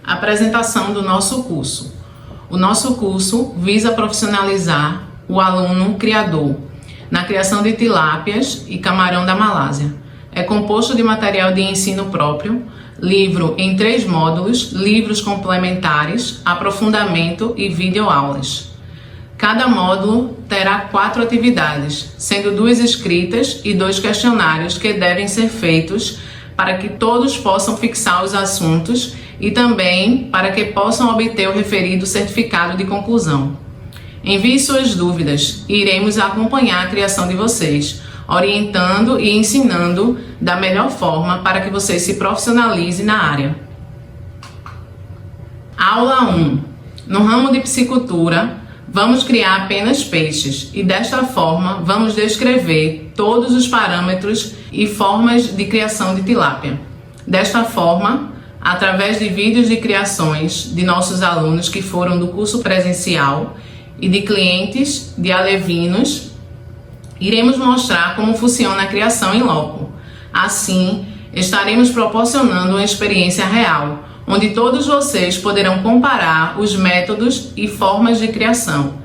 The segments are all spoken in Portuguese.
Apresentação do nosso curso. O nosso curso visa profissionalizar o aluno criador na criação de tilápias e camarão da Malásia. É composto de material de ensino próprio, livro em 3 módulos, livros complementares, aprofundamento e videoaulas. Cada módulo terá 4 atividades, sendo 2 escritas e 2 questionários que devem ser feitos para que todos possam fixar os assuntos e também para que possam obter o referido certificado de conclusão. Envie suas dúvidas e iremos acompanhar a criação de vocês, orientando e ensinando da melhor forma para que vocês se profissionalizem na área. Aula 1. No ramo de piscicultura, vamos criar apenas peixes e desta forma vamos descrever todos os parâmetros e formas de criação de tilápia. Desta forma, através de vídeos de criações de nossos alunos que foram do curso presencial e de clientes de alevinos, iremos mostrar como funciona a criação em loco. Assim, estaremos proporcionando uma experiência real, onde todos vocês poderão comparar os métodos e formas de criação.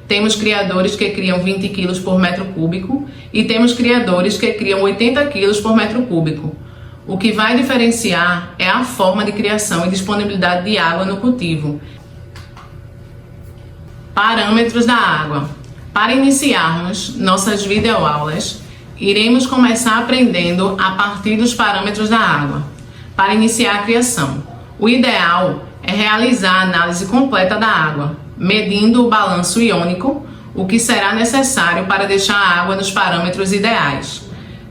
Temos criadores que criam 20 kg por metro cúbico e temos criadores que criam 80 kg por metro cúbico. O que vai diferenciar é a forma de criação e disponibilidade de água no cultivo. Parâmetros da água. Para iniciarmos nossas videoaulas, iremos começar aprendendo a partir dos parâmetros da água. Para iniciar a criação, o ideal é realizar a análise completa da água, medindo o balanço iônico, o que será necessário para deixar a água nos parâmetros ideais.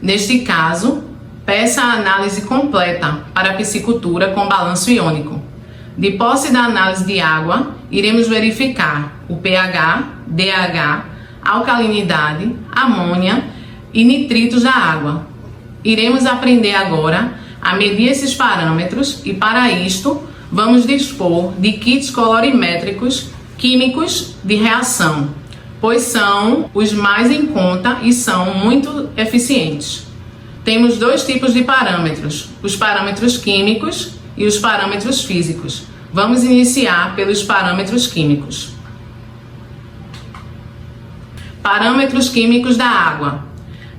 Neste caso, peça a análise completa para a piscicultura com balanço iônico. De posse da análise de água, iremos verificar o pH, DH, alcalinidade, amônia e nitritos da água. Iremos aprender agora a medir esses parâmetros e, para isto, vamos dispor de kits colorimétricos químicos de reação, pois são os mais em conta e são muito eficientes. Temos 2 tipos de parâmetros, os parâmetros químicos e os parâmetros físicos. Vamos iniciar pelos parâmetros químicos. Parâmetros químicos da água.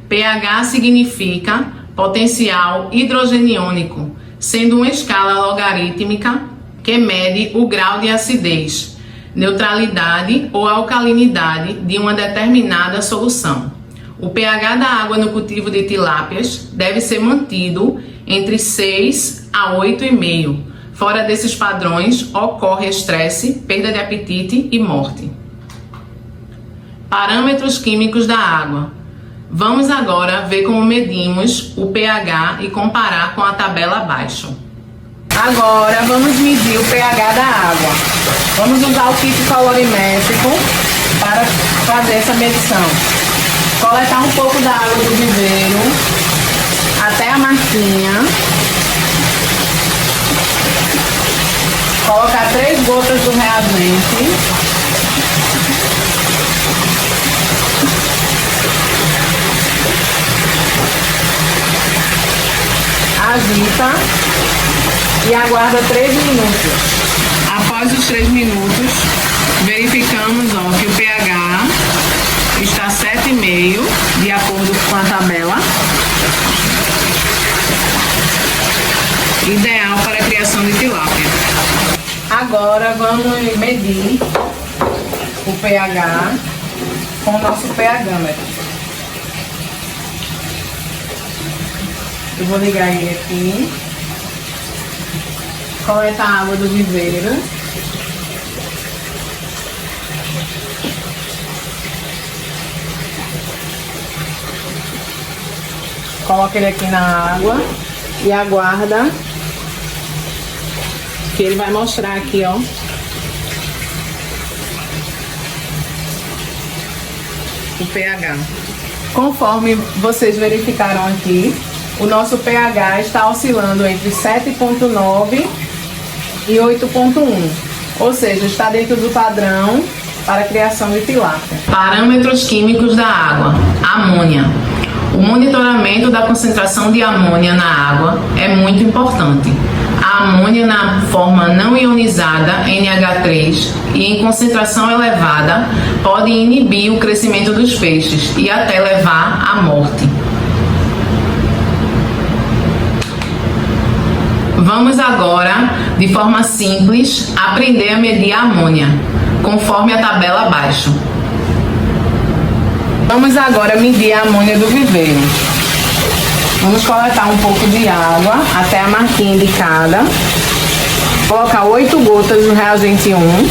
pH significa potencial hidrogeniônico, sendo uma escala logarítmica que mede o grau de acidez, neutralidade ou alcalinidade de uma determinada solução. O pH da água no cultivo de tilápias deve ser mantido entre 6 a 8,5. Fora desses padrões, ocorre estresse, perda de apetite e morte. Parâmetros químicos da água. Vamos agora ver como medimos o pH e comparar com a tabela abaixo. Agora vamos medir o pH da água. Vamos usar o kit colorimétrico para fazer essa medição. Coletar um pouco da água do viveiro até a marquinha. Colocar 3 gotas do reagente. Agita e aguarda 3 minutos. Após os 3 minutos, verificamos que o pH está 7,5, de acordo com a tabela. Ideal para a criação de tilápia. Agora vamos medir o pH com o nosso pH-metro. Eu vou ligar ele aqui. Coletar a água do viveiro. Coloca ele aqui na água e aguarda que ele vai mostrar aqui, o pH. Conforme vocês verificaram aqui, o nosso pH está oscilando entre 7,9 e 8,1, ou seja, está dentro do padrão para a criação de tilápia. Parâmetros químicos da água. Amônia. O monitoramento da concentração de amônia na água é muito importante. A A amônia na forma não ionizada, NH3, e em concentração elevada, pode inibir o crescimento dos peixes e até levar à morte. Vamos agora, de forma simples, aprender a medir a amônia, conforme a tabela abaixo. Vamos agora medir a amônia do viveiro. Vamos coletar um pouco de água até a marquinha indicada. Colocar 8 gotas do reagente 1.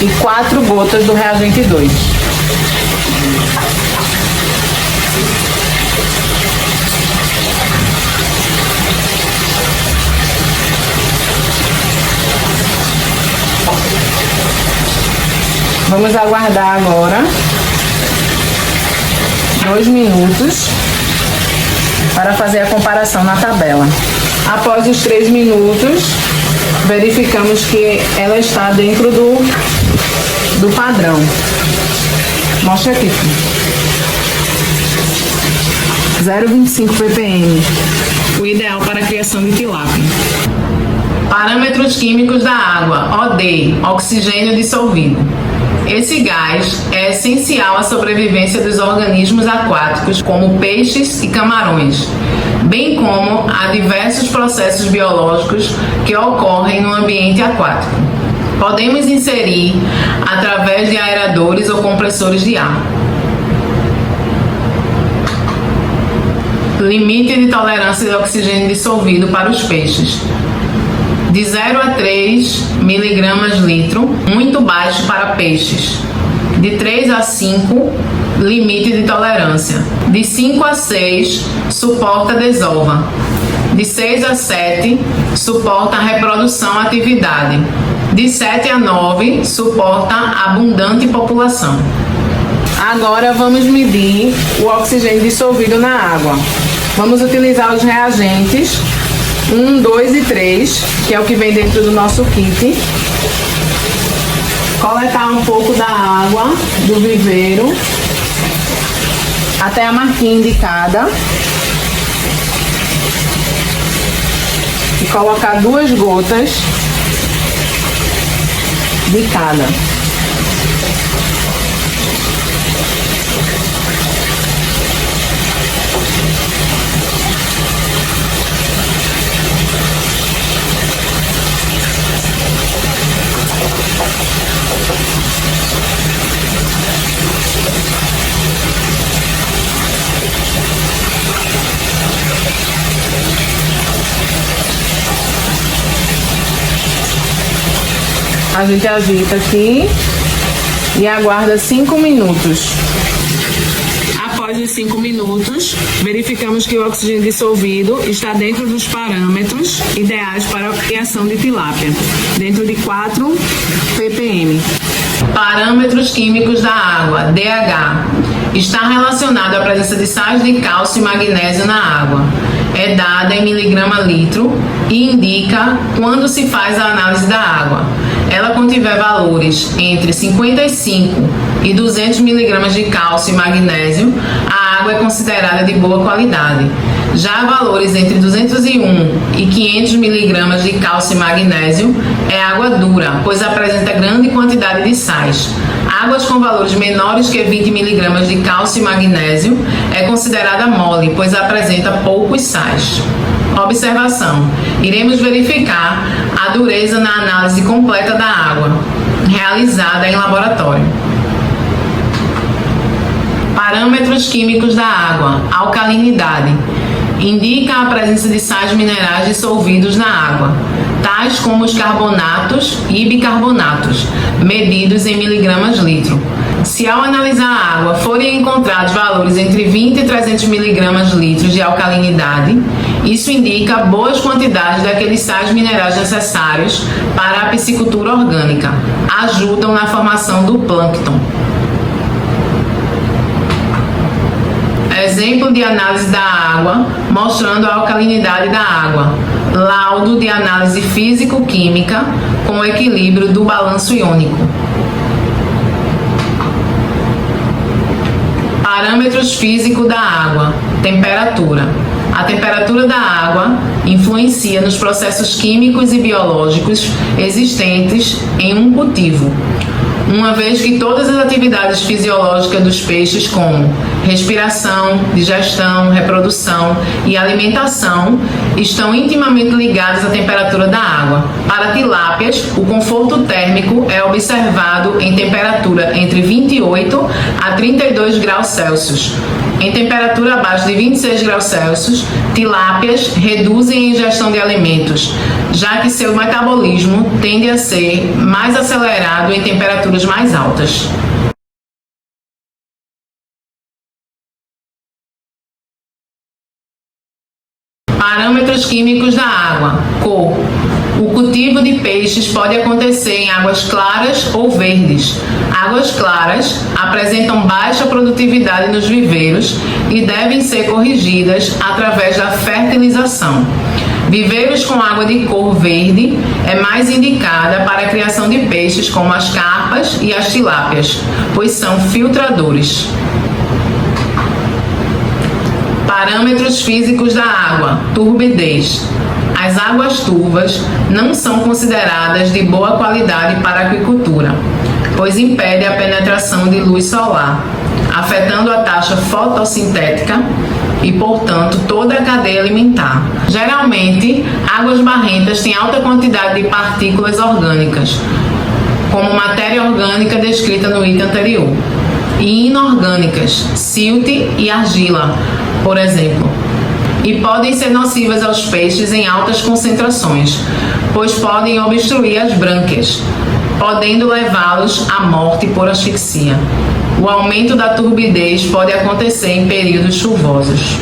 E 4 gotas do reagente 2. Vamos aguardar agora 2 minutos para fazer a comparação na tabela. Após os 3 minutos, verificamos que ela está dentro do padrão. Mostra aqui. 0,25 ppm, o ideal para a criação de tilápia. Parâmetros químicos da água, OD, oxigênio dissolvido. Esse gás é essencial à sobrevivência dos organismos aquáticos, como peixes e camarões, bem como a diversos processos biológicos que ocorrem no ambiente aquático. Podemos inserir através de aeradores ou compressores de ar. Limite de tolerância de oxigênio dissolvido para os peixes: de 0 a 3 mg/litro, muito baixo para peixes. De 3 a 5, limite de tolerância. De 5 a 6, suporta desova. De 6 a 7, suporta reprodução atividade. De 7 a 9, suporta abundante população. Agora vamos medir o oxigênio dissolvido na água. Vamos utilizar os reagentes 1, 2 e 3, que é o que vem dentro do nosso kit. Coletar um pouco da água do viveiro até a marquinha indicada. E colocar 2 gotas de cada. A gente agita aqui e aguarda 5 minutos. Após os 5 minutos, verificamos que o oxigênio dissolvido está dentro dos parâmetros ideais para a criação de tilápia, dentro de 4 ppm. Parâmetros químicos da água, DH. Está relacionado à presença de sais de cálcio e magnésio na água. É dada em miligrama-litro e indica quando se faz a análise da água. Ela contiver valores entre 55 e 200 mg de cálcio e magnésio, a água é considerada de boa qualidade. Já valores entre 201 e 500 mg de cálcio e magnésio é água dura, pois apresenta grande quantidade de sais. Águas com valores menores que 20 mg de cálcio e magnésio é considerada mole, pois apresenta poucos sais. Observação: iremos verificar a dureza na análise completa da água, realizada em laboratório. Parâmetros químicos da água, alcalinidade. Indica a presença de sais minerais dissolvidos na água, tais como os carbonatos e bicarbonatos, medidos em miligramas-litro. Se ao analisar a água forem encontrados valores entre 20 e 300 mg/litro de alcalinidade, isso indica boas quantidades daqueles sais minerais necessários para a piscicultura orgânica. Ajudam na formação do plâncton. Exemplo de análise da água, mostrando a alcalinidade da água. Laudo de análise físico-química com o equilíbrio do balanço iônico. Parâmetros físicos da água. Temperatura. A temperatura da água influencia nos processos químicos e biológicos existentes em um cultivo, uma vez que todas as atividades fisiológicas dos peixes, como respiração, digestão, reprodução e alimentação, estão intimamente ligadas à temperatura da água. Para tilápias, o conforto térmico é observado em temperatura entre 28 a 32 graus Celsius. Em temperatura abaixo de 26 graus Celsius, tilápias reduzem a ingestão de alimentos, já que seu metabolismo tende a ser mais acelerado em temperaturas mais altas. Parâmetros químicos da água. Cor. O cultivo de peixes pode acontecer em águas claras ou verdes. Águas claras apresentam baixa produtividade nos viveiros e devem ser corrigidas através da fertilização. Viveiros com água de cor verde é mais indicada para a criação de peixes como as carpas e as tilápias, pois são filtradores. Parâmetros físicos da água. Turbidez. As águas turvas não são consideradas de boa qualidade para a aquicultura, pois impede a penetração de luz solar, afetando a taxa fotossintética e, portanto, toda a cadeia alimentar. Geralmente, águas barrentas têm alta quantidade de partículas orgânicas, como matéria orgânica descrita no item anterior, e inorgânicas, silt e argila, por exemplo, e podem ser nocivas aos peixes em altas concentrações, pois podem obstruir as brânquias, podendo levá-los à morte por asfixia. O aumento da turbidez pode acontecer em períodos chuvosos.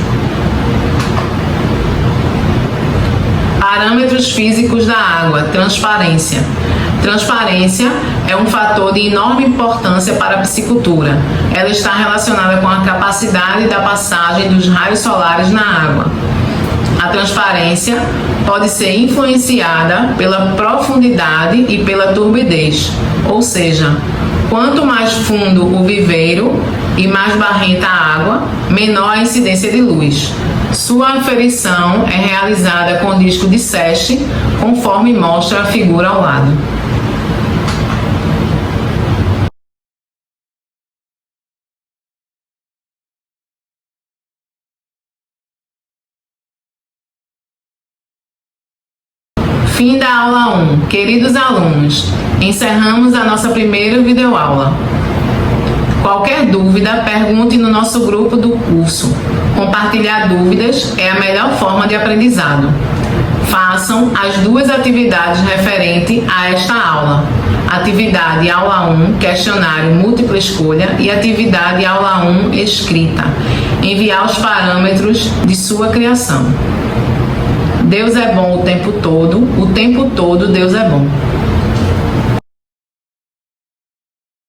Parâmetros físicos da água. Transparência. Transparência é um fator de enorme importância para a piscicultura. Ela está relacionada com a capacidade da passagem dos raios solares na água. A transparência pode ser influenciada pela profundidade e pela turbidez, ou seja, quanto mais fundo o viveiro e mais barrenta a água, menor a incidência de luz. Sua aferição é realizada com disco de Secchi, conforme mostra a figura ao lado. Fim da aula 1. Queridos alunos, encerramos a nossa primeira videoaula. Qualquer dúvida, pergunte no nosso grupo do curso. Compartilhar dúvidas é a melhor forma de aprendizado. Façam as duas atividades referentes a esta aula. Atividade aula 1, questionário múltipla escolha, e atividade aula 1, escrita. Enviar os parâmetros de sua criação. Deus é bom o tempo todo Deus é bom.